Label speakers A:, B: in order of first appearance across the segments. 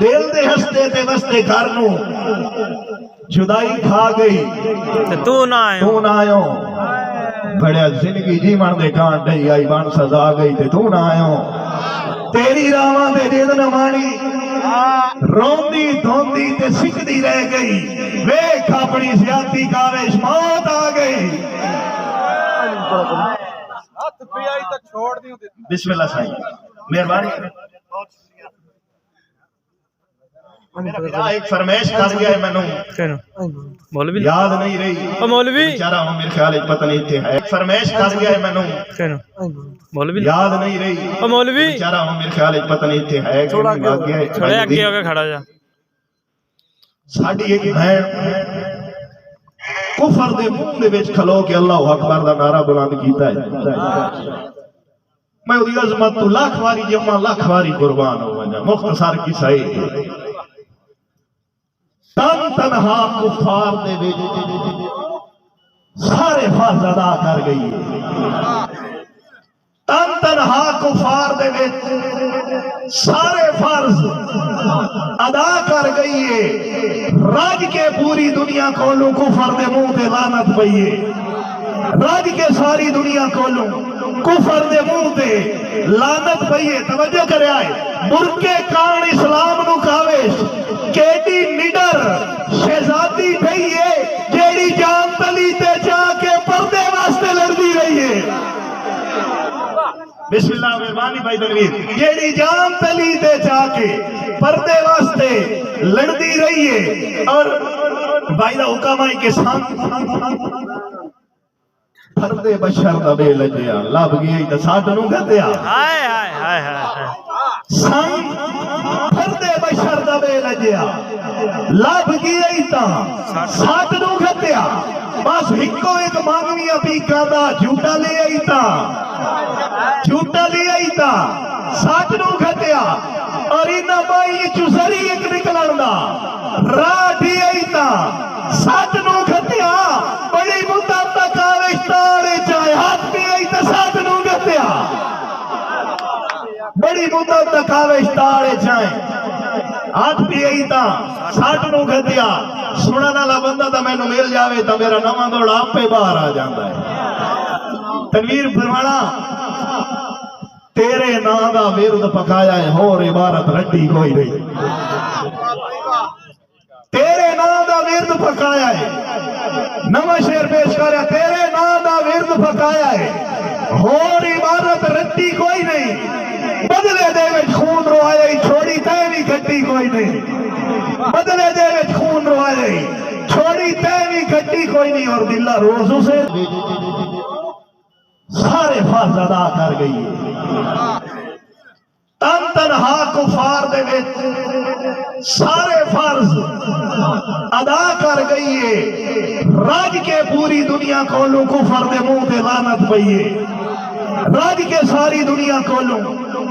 A: دل دے ہستے تے وستے گھر نو جدائی کھا گئی
B: تے تو نہ
A: آیو بڑیا زندگی جیون دے کانٹ نہیں آئی بان سزا گئی تے تو نہ آیو تیری راواں دے جد نہ مانی روندی دھوندی تے سکھدی رہ گئی ویکھ اپنی زیادتی کاوش موت آ گئی بسم اللہ سائیں مہربانی ایک فرمیش کر گیا ہے میں
B: مولوی
A: یاد نہیں رہی
B: مولوی
A: بیچارہ ہوں میرے خیال پتہ نہیں تھے ہے ایک فرمیش کر گیا ہے میں
B: مولوی
A: یاد نہیں رہی
B: مولوی
A: بیچارہ ہوں میرے خیال پتہ نہیں تھے ہے
B: تھوڑا اگے ہو کے کھڑا جا
A: ساڈی ایک بہن کفر دے منہ دے وچ کھلو کے اللہ اکبر دا نعرہ بلند کیتا ہے میں اودی عظمت تو لاکھ واری جمع لاکھ واری قربان ہو وجا مختصر کی صحیح تن تنہا کفار دے وچ سارے فرض ادا کر گئی تن تنہا کفار دے وچ سارے فرض ادا کر گئی ہے راج کے پوری دنیا کھولوں کفر دے منہ تے لعنت پئی ہے راج کے ساری دنیا کھولوں کفر دے منہ تے لعنت پئی ہے توجہ کرے آئے برکے کان اسلام نو کاوش کیڈی نڈر شہزادی پئی ہے جیڑی جان تلی تے جا کے پردے واسطے لڑدی رہی ہے بسم اللہ مہربانی بھائی تنویر جیڑی جان تلی تے جا کے پردے واسطے لڑدی رہی ہے اور بھائی دا حکم آئی کے ساتھ پردے بشر دا بے لجیا لب گئی تا ساتھ نو گھتیا
B: ہائے ہائے ہائے ہائے
A: سان پردے بشر دا بے لجیا لب گئی تا ساتھ نو گھتیا بس ہکو ایک مانگویا پی کادا جھوٹا لے آئی تا جھوٹا لے آئی تا ساتھ نو گھتیا اور انہا بائی چوزری ایک نکلن دا راٹھی آئی تا ساتھ نو گھتیا بڑی مدت تک آوش تاڑے چاہے ہاتھ بھی آئی تا ساتھ نو گھتیا بڑی مدت تک آوش تاڑے چاہے ہاتھ بھی آئی تا ساتھ نو گھتیا سننا لا بندہ تا میں نو مل جاوے تا میرا نواں دوڑ آپ پہ باہر آ جاندہ ہے تنویر فرمانا تیرے نا دا ورد پکایا ہے اور عبارت رڈی کوئی نہیں تیرے نا دا ورد پکایا ہے نواں شعر پیش کریا تیرے نا دا ورد پکایا ہے اور عبارت رڈی کوئی نہیں بدلے دے وچ خون روائے چھوڑی تے بھی گھٹی کوئی نہیں بدلے دے وچ خون روائے چھوڑی تے بھی گھٹی کوئی نہیں اور دلہ روزوں سے سارے فرض ادا کر گئی تن تنہا کفار دے وچ سارے فرض ادا کر گئی ہے راج کے پوری دنیا کھولوں کفر دے منہ تے لعنت پئی ہے راج کے ساری دنیا کھولوں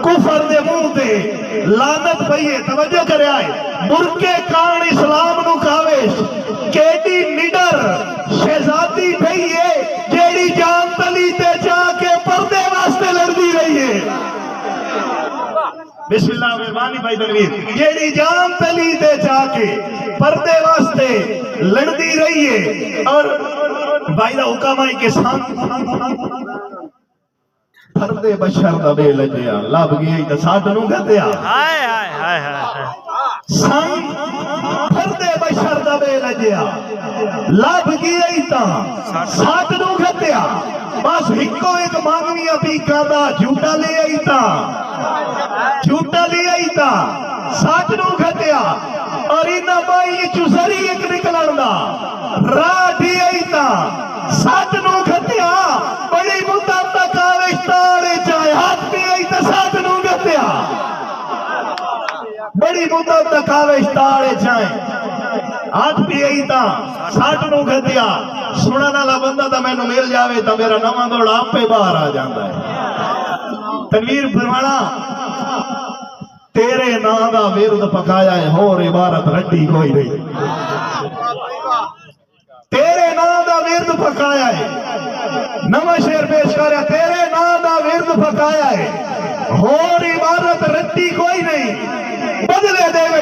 A: کفر دے منہ تے لعنت پئی ہے توجہ کرے آئے برکے کان اسلام نو کاوش کیڈی نڈر شہزادی پئی ہے جیڑی جان تلی تے جا کے پردے واسطے لڑدی رہی ہے بسم اللہ مہربانی بھائی تنویر جیڑی جان تلی تے جا کے پردے واسطے لڑدی رہی ہے اور بھائی دا حکم آئی کے ساتھ پردے بشر دا بے لجیا لب گئی تا ساتھ نو گھتیا
B: ہائے ہائے ہائے ہائے
A: سان پردے بشر دا بے لجیا لب گئی تا ساتھ نو گھتیا بس ہکو ایک مانگویا پی کادا جھوٹا لے آئی تا جھوٹا لے آئی تا ساتھ نو گھتیا اور انہا بائی چوزری ایک نکلن دا راٹھی آئی تا ساتھ نو گھتیا بڑی مدت تک آوش تاڑے چاہے ہاتھ بھی آئی تا ساتھ نو گھتیا بڑی مدت تک آوش تاڑے چاہے ہاتھ بھی آئی تا ساتھ نو گھتیا سننا لا بندہ تا میں نو مل جاوے تا میرا نواں دوڑ آپ پہ باہر آ جاندہ ہے تنویر فرمانا تیرے نا دا ورد پکایا ہے اور عبارت رڈی کوئی نہیں تیرے نا دا ورد پکایا ہے نواں شعر پیش کریا تیرے نا دا ورد پکایا ہے اور عبارت رڈی کوئی نہیں بدلے دے وچ